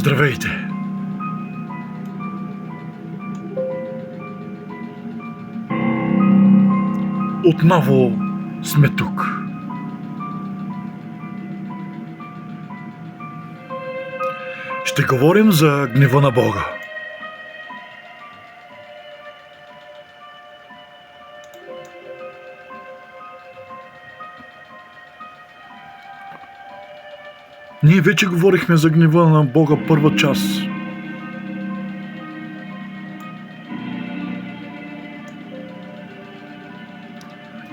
Здравейте! Отново сме тук. Ще говорим за гнева на Бога. Ние вече говорихме за гнева на Бога първа част.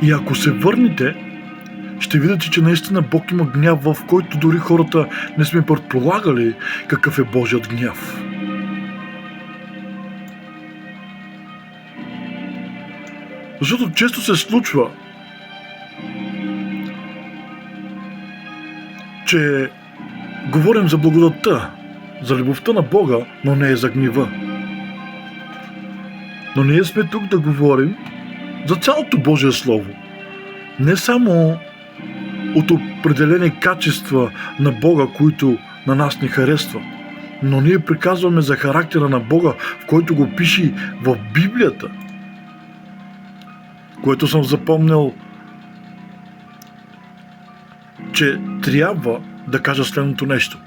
И ако се върнете, ще видите, че наистина Бог има гняв, в който дори хората не сме предполагали какъв е Божият гняв. Защото често се случва, че говорим за благодатта, за любовта на Бога, но не е за гнева. Но ние сме тук да говорим за цялото Божие Слово. Не само от определени качества на Бога, които на нас не харесват, но ние приказваме за характера на Бога, в който го пише в Библията, което съм запомнил, че трябва да кажа следното нещо.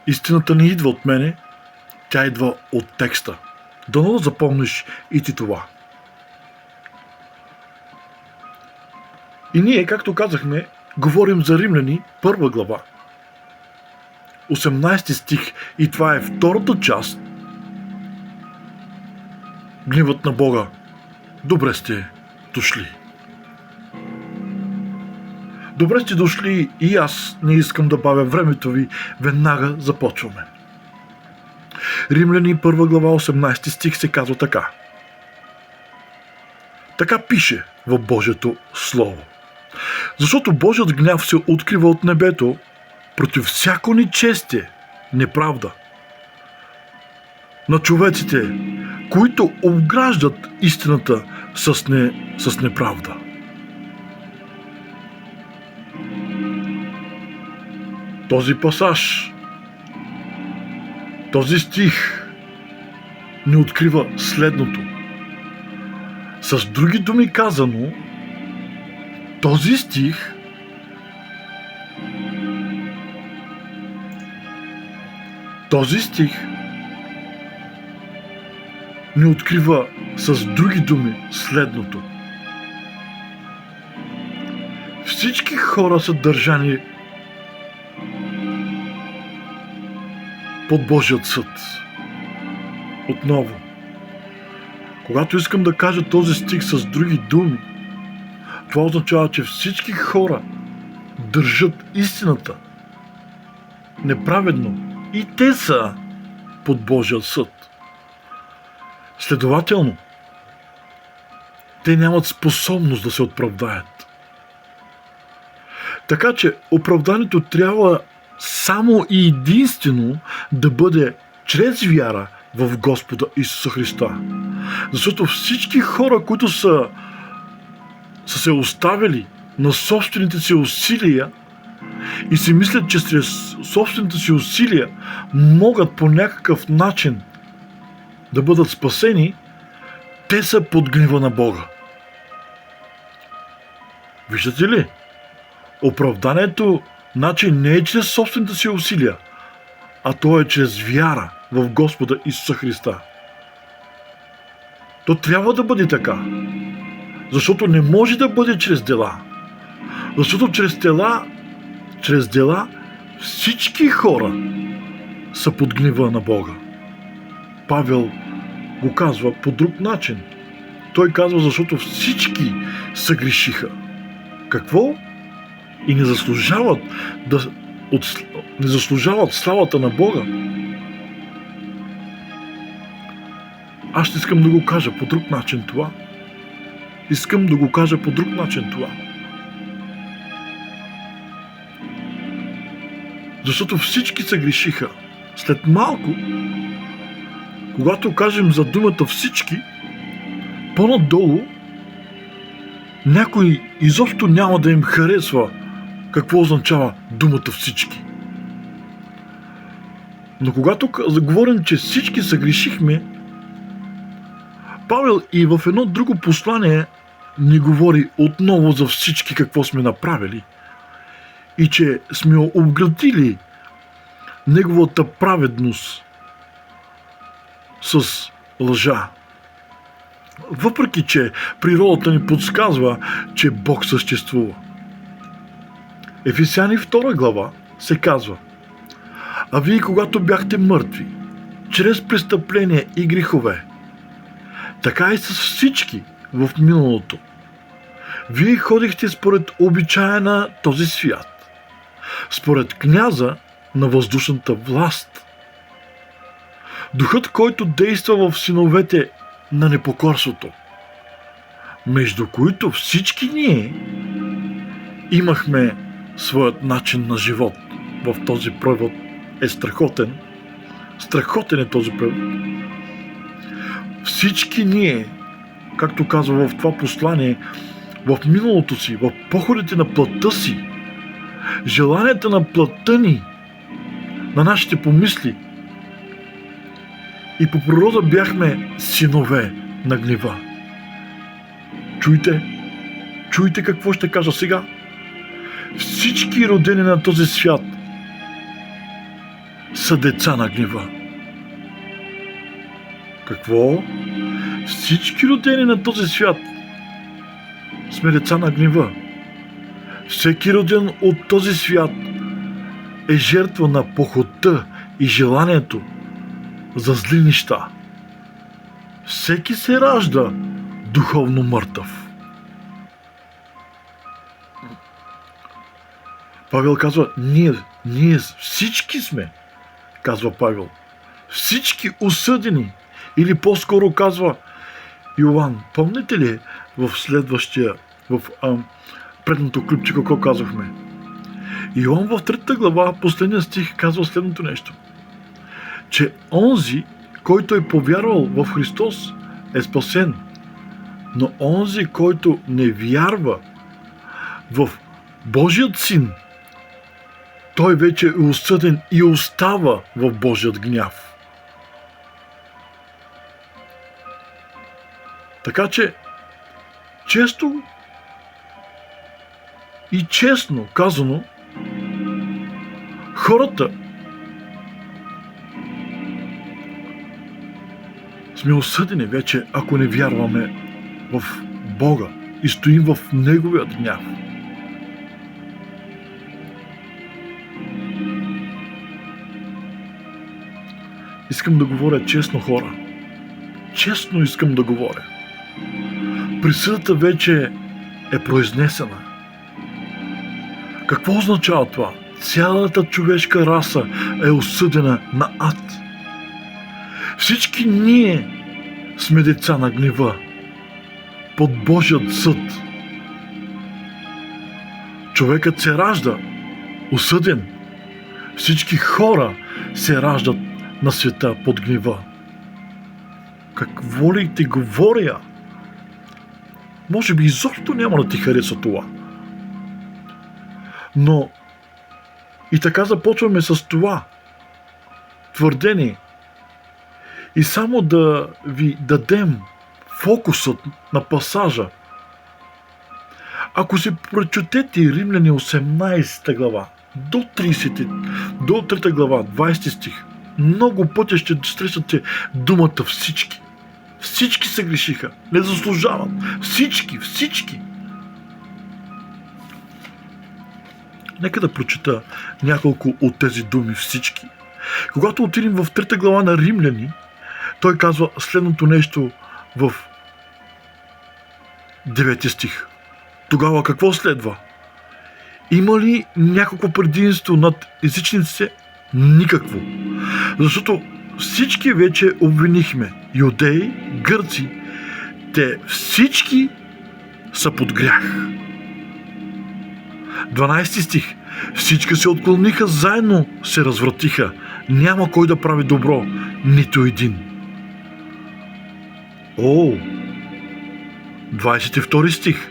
Истината не идва от мене, тя идва от текста. Дано да запомниш и ти това. И ние, както казахме, говорим за Римляни, 1 глава, 18 стих, и това е втората част. Гневът на Бога. Добре сте дошли. Добре сте дошли и аз не искам да бавя времето ви, веднага започваме. Римляни 1 глава 18 стих се казва така. Така пише в Божието Слово. Защото Божият гняв се открива от небето против всяко нечестие, неправда на човеците, които обграждат истината с неправда. Този пасаж, този стих ни открива следното. С други думи казано, този стих ни открива с други думи следното. Всички хора са държани под Божият съд. Отново, когато искам да кажа този стих с други думи, това означава, че всички хора държат истината неправедно и те са под Божия съд. Следователно, те нямат способност да се оправдаят. Така че оправданието трябва само и единствено да бъде чрез вяра в Господа Исуса Христа. Защото всички хора, които са се оставили на собствените си усилия и си мислят, че чрез собствените си усилия могат по някакъв начин да бъдат спасени, те са под гнева на Бога. Виждате ли? Оправданието не е чрез собствените си усилия, а то е чрез вяра в Господа Исуса Христа. То трябва да бъде така. Защото не може да бъде чрез дела. Защото чрез дела всички хора са под гнева на Бога. Павел го казва по друг начин. Той казва, защото всички съгрешиха. Какво? И не заслужават славата на Бога. Аз ще искам да го кажа по друг начин това. Защото всички се грешиха. След малко, когато кажем за думата всички, по-надолу някой изобщо няма да им харесва какво означава думата всички. Но когато говорим, че всички съгрешихме, Павел и в едно друго послание ни говори отново за всички какво сме направили и че сме обградили неговата праведност с лъжа. Въпреки че природата ни подсказва, че Бог съществува. Ефесяни 2 глава се казва: а вие, когато бяхте мъртви, чрез престъпления и грехове, така и с всички в миналото, вие ходихте според обичая на този свят, според княза на въздушната власт, духът, който действа в синовете на непокорството, между които всички ние имахме своят начин на живот. В този превод е страхотен. Страхотен е този превод. Всички ние, както казва в това послание, в миналото си, в походите на плътта си, желанията на плътта ни, на нашите помисли, и по природа бяхме синове на гнева. Чуйте какво ще кажа сега. Всички родени на този свят са деца на гнева. Какво? Всички родени на този свят сме деца на гнева. Всеки роден от този свят е жертва на похотта и желанието за зли неща. Всеки се ражда духовно мъртъв. Павел казва, ние всички сме, казва Павел. Всички осъдени. Или по-скоро казва Йован. Помните ли в предното клипче какво казахме? Йоан в 3 глава, последния стих, казва следното нещо. Че онзи, който е повярвал в Христос, е спасен. Но онзи, който не вярва в Божият Син, той вече е осъден и остава в Божият гняв. Така че, често и честно казано, хората сме осъдени вече, ако не вярваме в Бога и стоим в Неговият гняв. Искам да говоря честно, хора. Честно искам да говоря. Присъдата вече е произнесена. Какво означава това? Цялата човешка раса е осъдена на ад. Всички ние сме деца на гнева, под Божият съд. Човекът се ражда осъден. Всички хора се раждат на света под гнева. Какво ли ти говоря? Може би изобщо няма да ти хареса това. Но и така започваме с това твърдение. И само да ви дадем фокусът на пасажа. Ако си прочетете Римляни 18 глава до 3 глава, 20 стих, много пъти ще срещате думата всички. Всички се грешиха. Не заслужават. Всички. Нека да прочета няколко от тези думи всички. Когато отидем в 3 глава на Римляни, той казва следното нещо в 9 стих. Тогава какво следва? Има ли някакво предимство над езичниците? Никакво. Защото всички вече обвинихме. Юдеи, гърци, те всички са под грях. 12 стих. Всички се отклониха, заедно се развратиха. Няма кой да прави добро, нито един. 22 стих.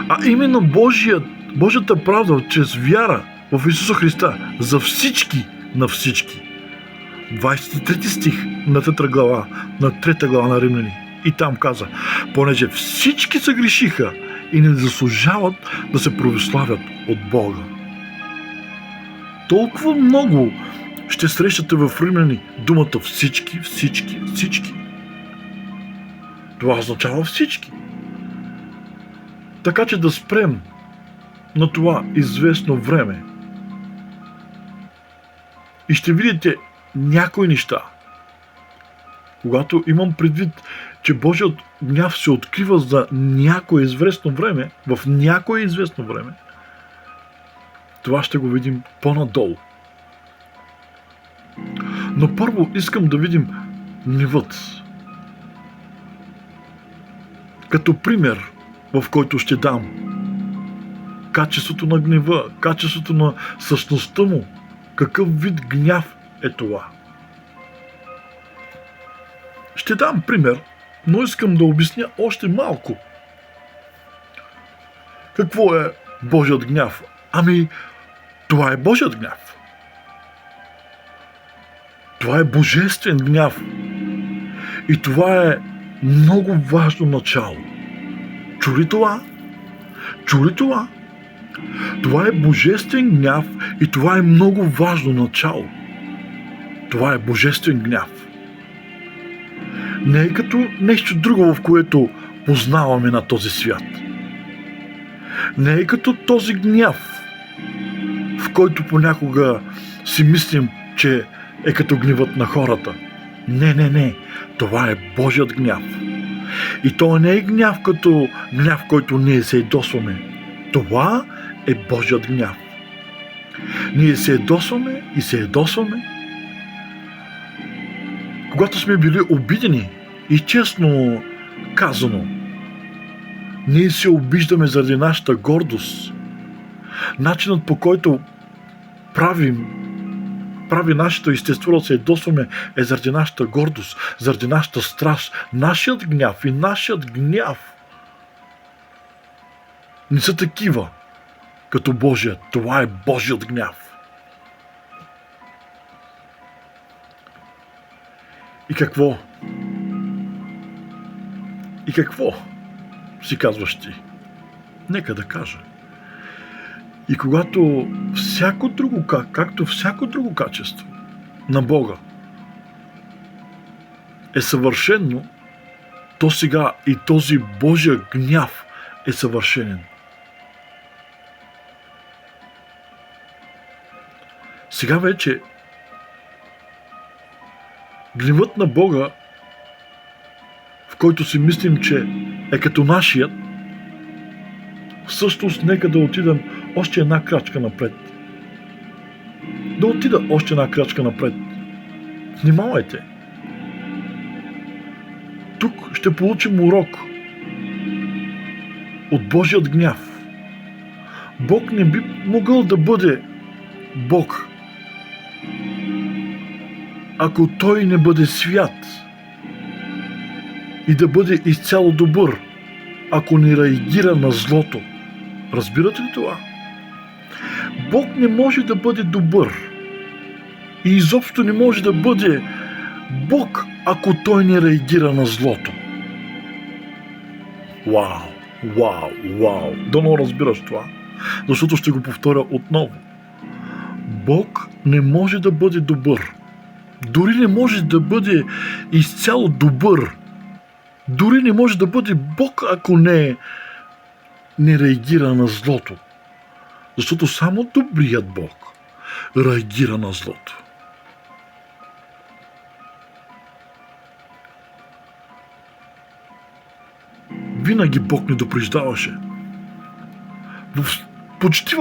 А именно Божията правда чрез вяра в Исуса Христа за всички на всички. 23 стих на трета глава на Римляни. И там каза: понеже всички се грешиха и не заслужават да се православят от Бога. Толкова много ще срещате в Римляни думата всички, всички, всички. Това означава всички. Така че да спрем на това известно време. И ще видите някои неща. Когато имам предвид, че Божият гняв се открива за някое известно време, в някое известно време, това ще го видим по-надолу. Но първо искам да видим гневът. Като пример, в който ще дам качеството на гнева, качеството на същността му, какъв вид гняв е това. Ще дам пример, но искам да обясня още малко. Какво е Божият гняв? Ами, това е Божият гняв. Това е божествен гняв. И това е много важно начало. Чули това? Чули това? Това е божествен гняв и това е много важно начало. Това е божествен гняв. Не е като нещо друго, в което познаваме на този свят. Не е като този гняв, в който понякога си мислим, че е като гневът на хората. Не. Това е Божият гняв. И то не е гняв като гняв, който ние се ядосваме. Това е Божият гняв. Ние се ядосваме и се ядосваме, когато сме били обидени. И честно казано, ние се обиждаме заради нашата гордост. Начинът, по който прави нашето естество да се ядосваме, е заради нашата гордост, заради нашата страст. Нашият гняв и нашият гняв не са такива като Божият. Това е Божият гняв. И какво? И какво? Си казваш ти. Нека да кажа. И когато както всяко друго качество на Бога е съвършено, то сега и този Божия гняв е съвършенен. Сега вече гневът на Бога, в който си мислим, че е като нашият, всъщност нека да отидем още една крачка напред. Да отида още една крачка напред. Внимавайте. Тук ще получим урок от Божият гняв. Бог не би могъл да бъде Бог, ако Той не бъде свят и да бъде изцяло добър, ако не реагира на злото. Разбирате ли това? Бог не може да бъде добър и изобщо не може да бъде Бог, ако Той не реагира на злото. Вау! Дано разбираш това, защото ще го повторя отново. Бог не може да бъде добър. Дори не може да бъде изцяло добър. Дори не може да бъде Бог, ако не реагира на злото. Защото само добрият Бог реагира на злото. Винаги Бог ни предупреждаваше. Почти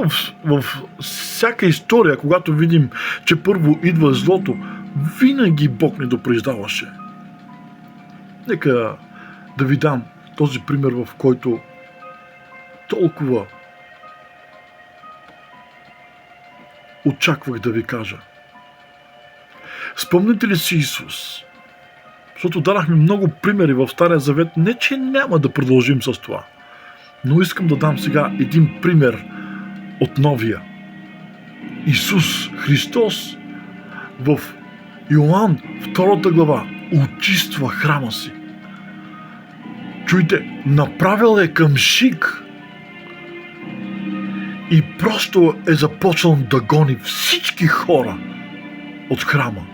в всяка история, когато видим, че първо идва злото, винаги Бог ни предупреждаваше. Нека да ви дам този пример, в който толкова очаквах да ви кажа. Спомните ли си Исус? Защото дадахме много примери в Стария Завет. Не, че няма да продължим с това. Но искам да дам сега един пример от Новия. Исус Христос в Йоан, 2 глава, очиства храма си. Чуйте, направил е къмшик и просто е започнал да гони всички хора от храма.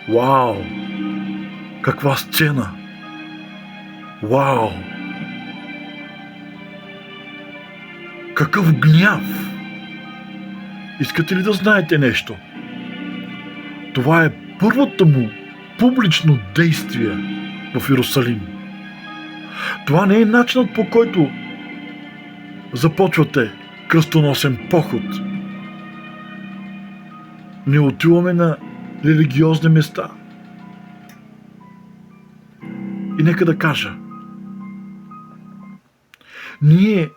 Вау! Каква сцена! Вау! Какъв гняв! Искате ли да знаете нещо? Това е първото му публично действие в Йерусалим. Това не е начинът, по който започвате кръстоносен поход. Не отиваме на религиозни места. И нека да кажа, ние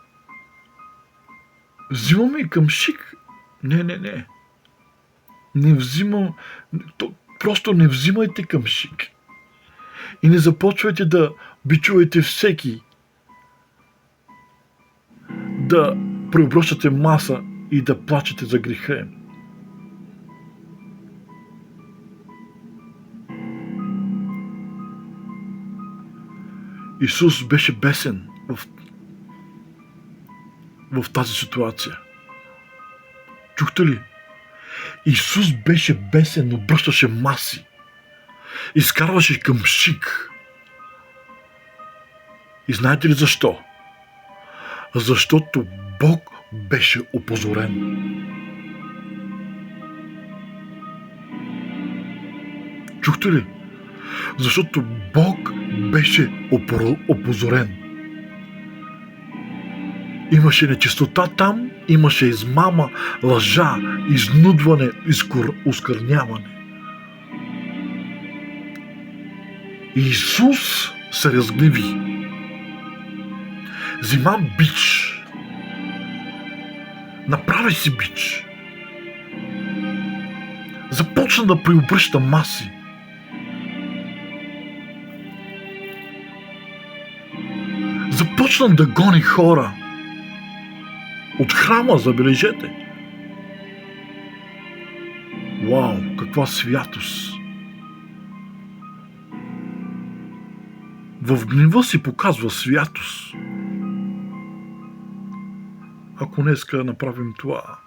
взимаме къмшик. Не. Не взимам. Просто не взимайте къмшик. И не започвайте да бичувате всеки. Да преобръщате маса и да плачете за греха им. Исус беше бесен в тази ситуация. Чухте ли? Исус беше бесен, обръщаше маси. Изкарваше къмшик. И знаете ли защо? Защото Бог беше опозорен. Чухте ли? Защото Бог беше опозорен. Имаше нечистота там, имаше измама, лъжа, изнудване, оскърняване. Исус се разгневи. Взима бич. Направи си бич. Започна да преобръща маси. Започна да гони хора. От храма, забележете. Вау, каква святост! В гнева си показва святост. Ако днеска направим това,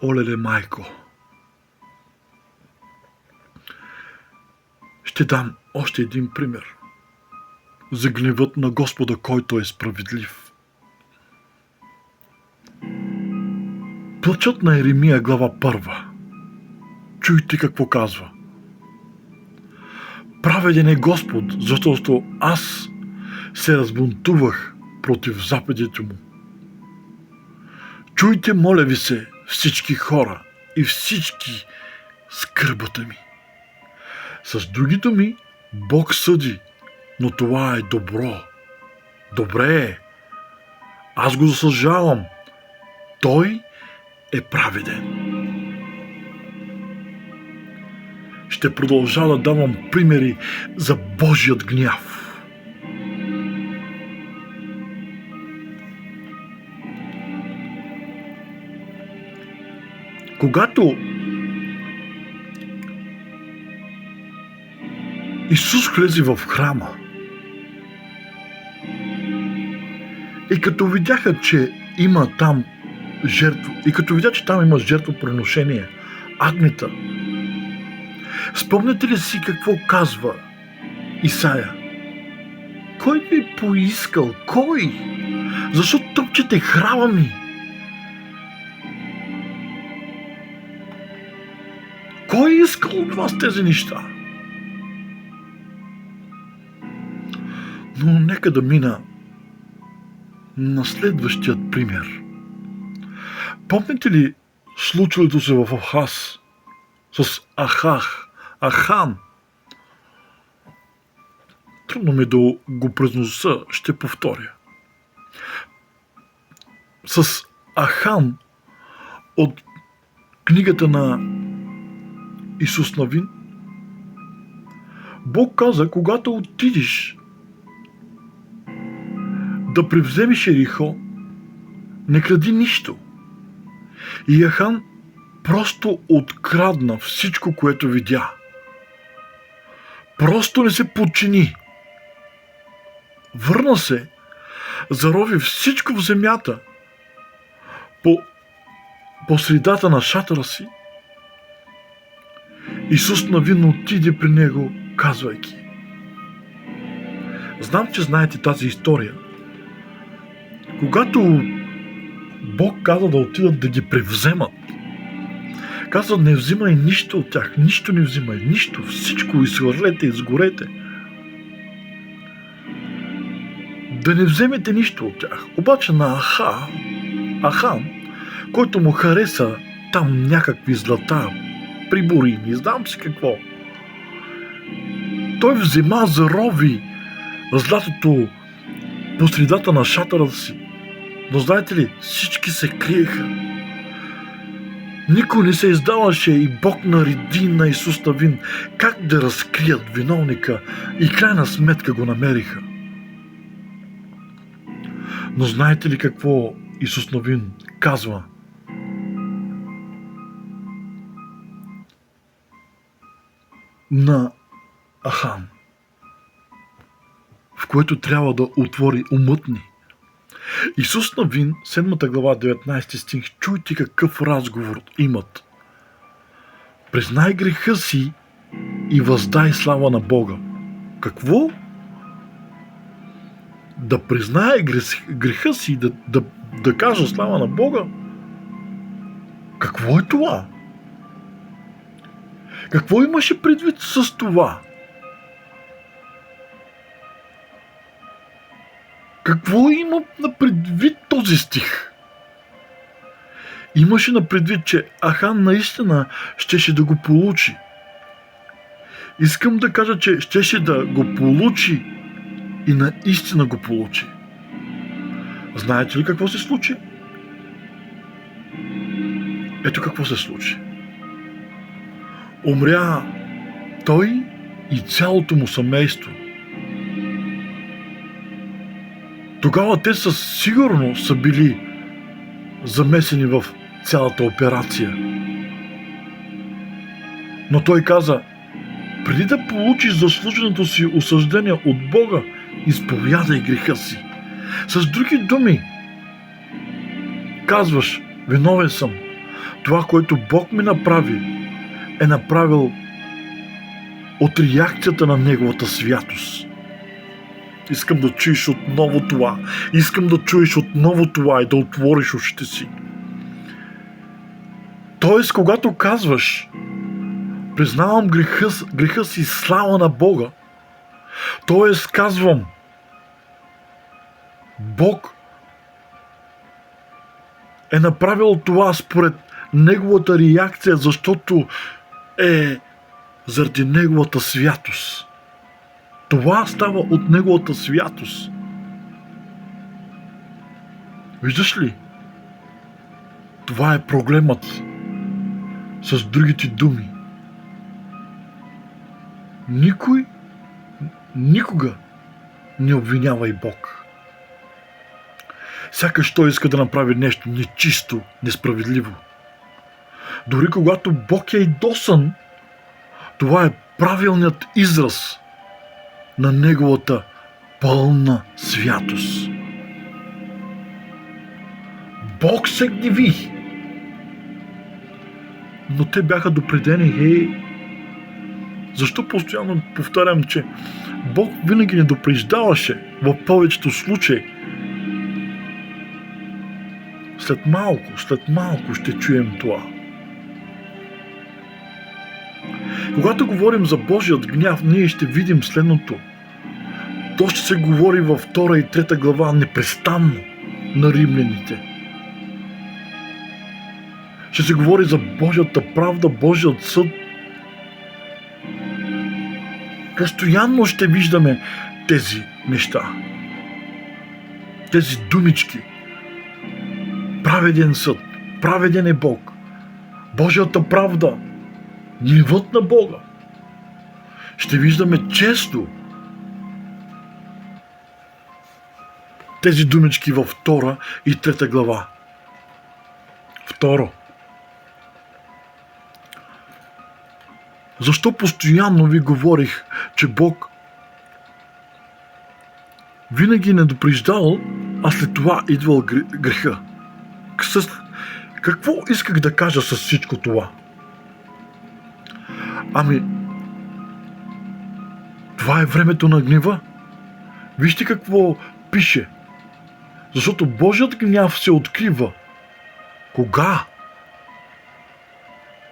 олеле майко, ще дам още един пример за гневът на Господа, който е справедлив. Плачът на Еремия, глава 1. Чуйте какво казва. Праведен е Господ, защото аз се разбунтувах против заповедите му. Чуйте, моля ви се, всички хора и всички скърбата ми. С други думи, Бог съди, но това е добро. Добре е. Аз го заслужавам. Той е праведен. Ще продължа да давам примери за Божият гняв. Когато Исус влезе в храма и като видяха, че има там жертва, и като видя, че там има жертвоприношение, агнета, спомняте ли си какво казва Исаия? Кой би поискал? Кой? Защо тъпчете храма ми? Кой е искал от вас тези неща? Но нека да мина на следващият пример. Помните ли случилото се в Ахаз с Ахан? Трудно ми да го произнеса, ще повторя. С Ахан от книгата на Исус Навин, Бог каза, когато отидеш да превземеш Ерихо, не кради нищо. И Ахан просто открадна всичко, което видя. Просто не се подчини. Върна се, зарови всичко в земята по средата на шатъра си. Исус Навин отиде при него, казвайки: знам, че знаете тази история. Когато Бог каза да отидат да ги превземат, каза: не взимай нищо от тях, нищо не взимай, нищо, всичко изхвърлете, изгорете. Да не вземете нищо от тях. Обаче на Ахан, който му хареса там някакви злата, прибори, не знам си какво, той взема, зарови златото по средата на шатъра си. Но знаете ли, всички се криеха. Никой не се издаваше и Бог нареди на Исус Навин как да разкрият виновника и крайна сметка го намериха. Но знаете ли какво Исус Навин казва? На Ахан, в което трябва да отвори умът ни. Исус Навин, 7 глава, 19 стих, чуйте какъв разговор имат. Признай греха си и въздай слава на Бога. Какво? Да признае греха си, да кажа слава на Бога? Какво е това? Какво имаше предвид с това? Какво има на предвид този стих? Имаше на предвид, че Ахан наистина щеше да го получи. Искам да кажа, че щеше да го получи и наистина го получи. Знаете ли какво се случи? Ето какво се случи. Умря той и цялото му семейство. Тогава те със сигурност са били замесени в цялата операция. Но той каза: преди да получиш заслуженото си осъждение от Бога, изповядай греха си. С други думи, казваш: виновен съм. Това, което Бог ми направи, е направил от реакцията на Неговата святост. Искам да чуеш отново това. Искам да чуеш отново това и да отвориш ушите си. Тоест, когато казваш: признавам греха си, слава на Бога, тоест казвам: Бог е направил това според Неговата реакция, защото е заради Неговата святост. Това става от Неговата святост. Виждаш ли? Това е проблемът. С другите думи, никой никога не обвинявай Бог. Сякаш той иска да направи нещо нечисто, несправедливо. Дори когато Бог е ядосан, това е правилният израз на Неговата пълна святост. Бог се гневи. Но те бяха допредени. Защо постоянно повтарям, че Бог винаги не допреждаваше в повечето случаи? След малко ще чуем това. Когато говорим за Божият гняв, ние ще видим следното. То ще се говори във 2 и 3 глава непрестанно на римляните. Ще се говори за Божията правда, Божият съд. Постоянно ще виждаме тези неща. Тези думички. Праведен съд, праведен е Бог. Божията правда, гневът на Бога. Ще виждаме често тези думички във 2 и 3 глава. Второ, Защо постоянно ви говорих, че Бог винаги не предупреждавал, а след това идвал греха? Какво исках да кажа с всичко това? Ами, това е времето на гнева. Вижте какво пише. Защото Божият гняв се открива. Кога?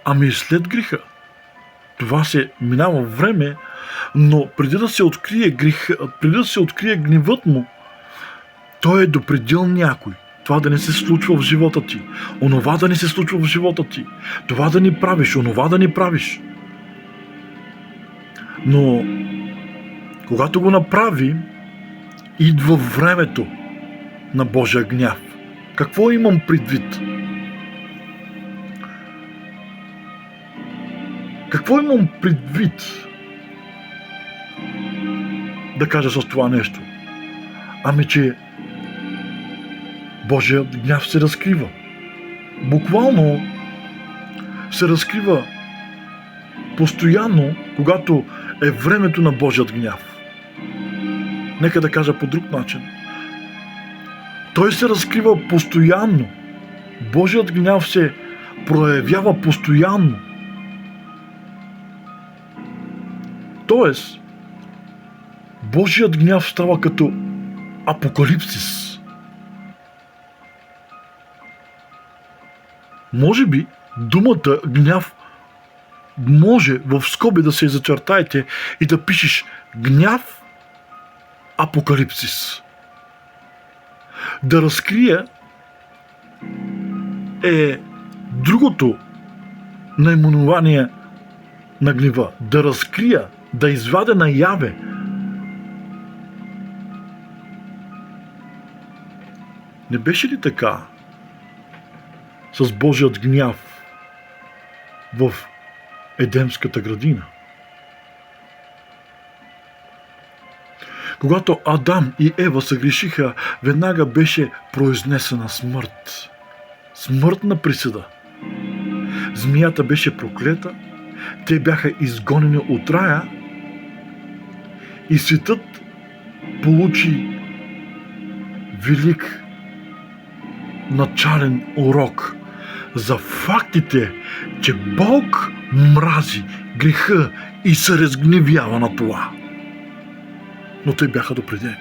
Ами след греха. Това се минава време, но преди да се открие греха, преди да се открие гневът му, той е допредил някой. Това да не се случва в живота ти. Онова да не се случва в живота ти. Това да не правиш, онова да не правиш. Но когато го направи, идва времето на Божия гняв. Какво имам предвид? Какво имам предвид да кажа с това нещо? Ами, че Божият гняв се разкрива. Буквално се разкрива постоянно, когато е времето на Божият гняв. Нека да кажа по друг начин. Той се разкрива постоянно. Божият гняв се проявява постоянно. Тоест, Божият гняв става като апокалипсис. Може би думата гняв може в скоби да се зачертаете и да пишеш гняв апокалипсис. Да разкрия е другото наименование на гнева. Да разкрия, да извадя наяве. Не беше ли така с Божият гняв в Едемската градина? Когато Адам и Ева съгрешиха, веднага беше произнесена смърт. Смъртна присъда. Змията беше проклета, те бяха изгонени от рая и светът получи велик начален урок за фактите, че Бог мрази греха и се разгневява на това. Но те бяха допредени.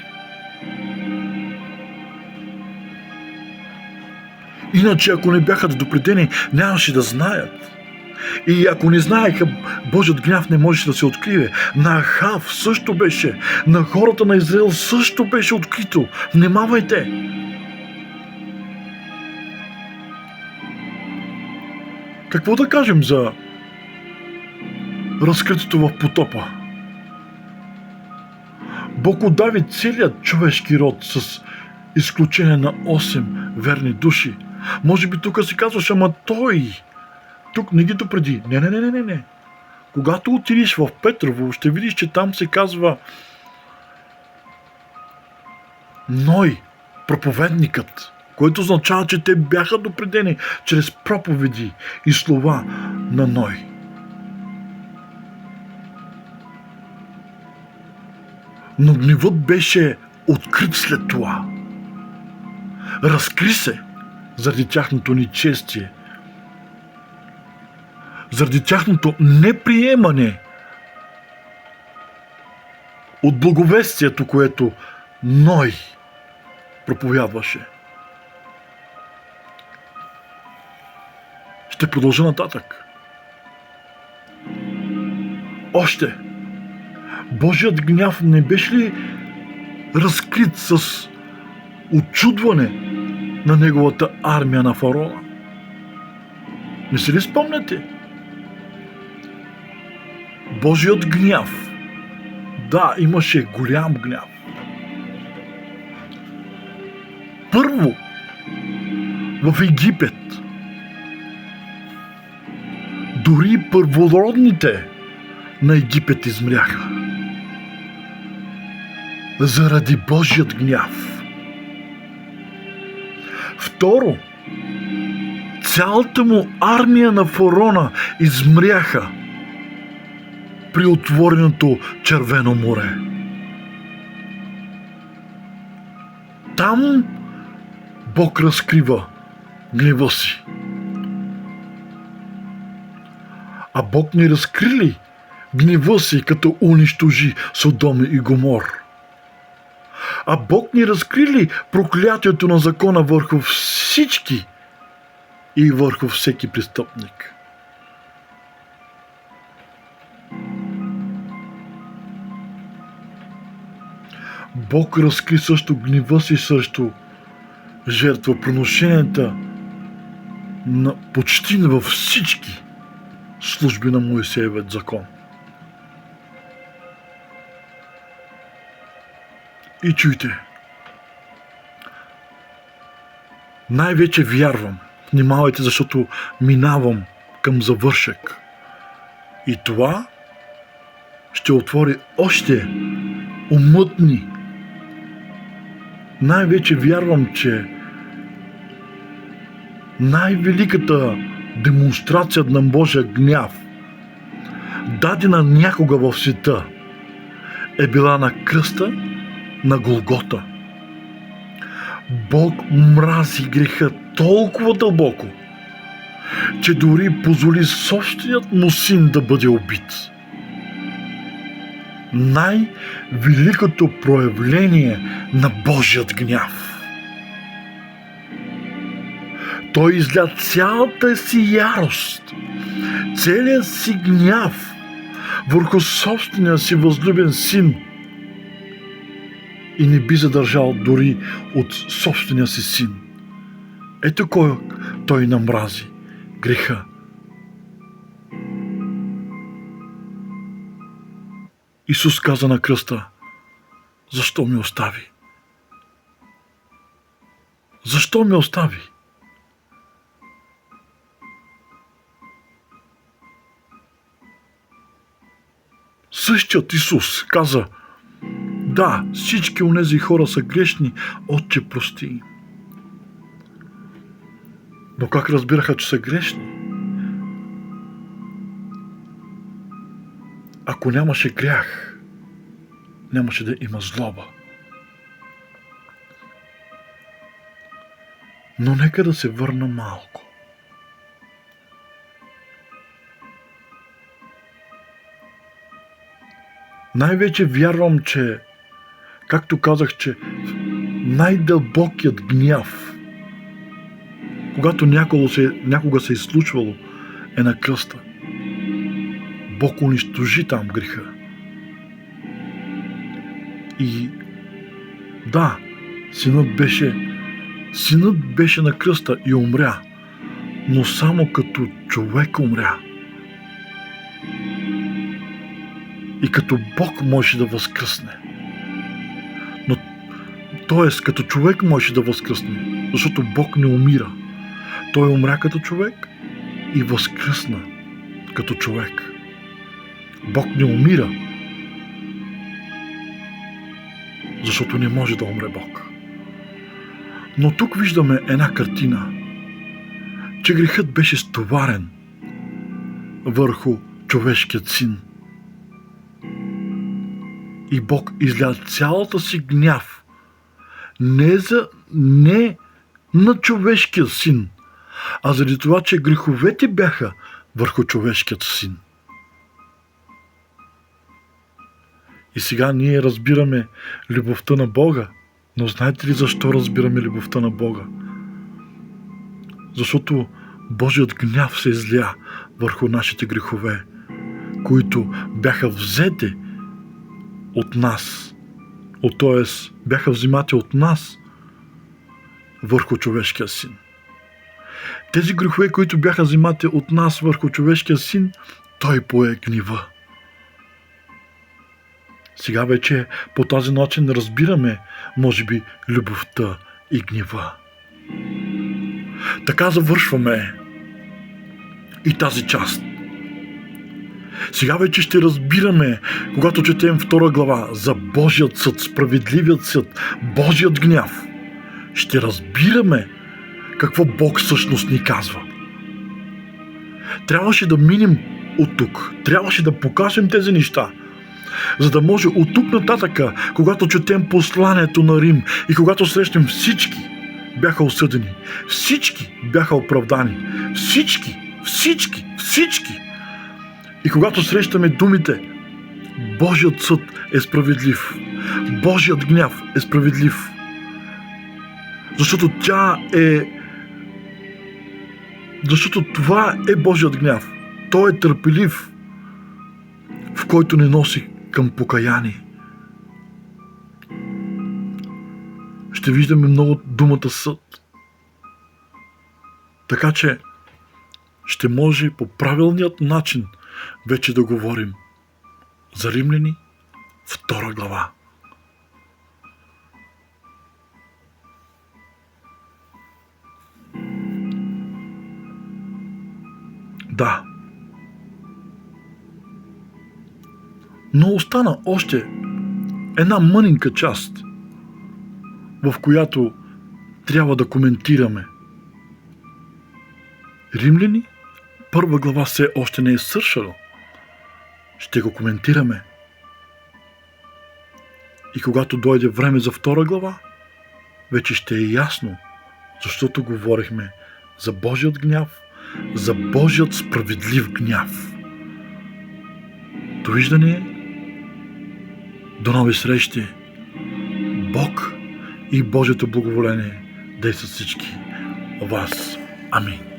Иначе, ако не бяха допредени, нямаше да знаят. И ако не знаеха, Божият гняв не можеше да се открие. На Ахав също беше. На хората на Израел също беше открито. Внимавайте! Какво да кажем за разкритото в потопа? Бог отдави целият човешки род с изключение на 8 верни души. Може би тук си казваш, ама той тук не ги допреди. Не. Когато отидеш в Петрово, ще видиш, че там се казва Ной, проповедникът, което означава, че те бяха допредени чрез проповеди и слова на Ной. Но гневът беше открит след това. Разкри се заради тяхното нечестие, заради тяхното неприемане от благовестието, което Ной проповядваше. Ще продължа нататък. Още, Божият гняв не беше ли разкрит с очудване на неговата армия на фараона? Не си ли спомняте? Божият гняв. Да, имаше голям гняв. Първо, в Египет, дори първородните на Египет измряха. Заради Божият гняв. Второ, цялата му армия на фараона измряха при отвореното Червено море. Там Бог разкрива гнева си. А Бог не разкри ли гнева си, като унищожи Содом и Гомор? А Бог ни разкри ли проклятието на закона върху всички и върху всеки престъпник? Бог разкри също гнева си срещу жертвоприношенията почти във всички служби на Моисеевият закон. И чуйте, най-вече вярвам, внимавайте, защото минавам към завършек. И това ще отвори още умът ни. Най-вече вярвам, че най-великата демонстрация на Божия гняв, дадена някога в света, е била на кръста на Голгота. Бог мрази греха толкова дълбоко, че дори позволи собственият му син да бъде убит. Най-великото проявление на Божият гняв. Той изля цялата си ярост, целият си гняв върху собствения си възлюбен син и не би задържал дори от собствения си син. Ето кой той намрази греха. Исус каза на кръста: защо ме остави? Защо ме остави? Същият Исус каза: да, всички онези хора са грешни, Отче, прости. Но как разбираха, че са грешни? Ако нямаше грях, нямаше да има злоба. Но нека да се върна малко. Най-вече вярвам, че, както казах, че най-дълбокият гняв, когато някога се е случвало, е на кръста. Бог унищожи там греха. И да, синът беше на кръста и умря, но само като човек умря. И като Бог може да възкръсне. Но, т.е. като човек може да възкръсне, защото Бог не умира. Той умря като човек и възкръсна като човек. Бог не умира, защото не може да умре Бог. Но тук виждаме една картина, че грехът беше стоварен върху човешкият син. И Бог изля цялата си гняв не на човешкия син, а заради това, че греховете бяха върху човешкият син. И сега ние разбираме любовта на Бога. Но знаете ли защо разбираме любовта на Бога? Защото Божият гняв се изля върху нашите грехове, които бяха взети от нас, т.е. бяха взимати от нас върху човешкия син. Тези грехове, които бяха взимати от нас върху човешкия син, той пое гнева. Сега вече по този начин разбираме, може би, любовта и гнева. Така завършваме и тази част. Сега вече ще разбираме, когато четем 2 глава за Божият съд, справедливият съд, Божият гняв. Ще разбираме какво Бог всъщност ни казва. Трябваше да минем от тук. Трябваше да покажем тези неща, за да може от тук нататъка, когато четем посланието на Рим и когато срещнем всички бяха осъдени, всички бяха оправдани, всички. И когато срещаме думите Божият съд е справедлив, Божият гняв е справедлив, защото това е Божият гняв. Той е търпелив, в който не носи към покаяние. Ще виждаме много думата съд. Така че ще може по правилният начин вече да говорим за Римляни 2 глава. Да. Но остана още една мънинка част, в която трябва да коментираме. Римляни, 1 глава все още не е свършила. Ще го коментираме. И когато дойде време за 2 глава, вече ще е ясно, защото говорихме за Божият гняв, за Божият справедлив гняв. Довиждане, до нови срещи. Бог и Божието благоволение действат всички вас. Амин.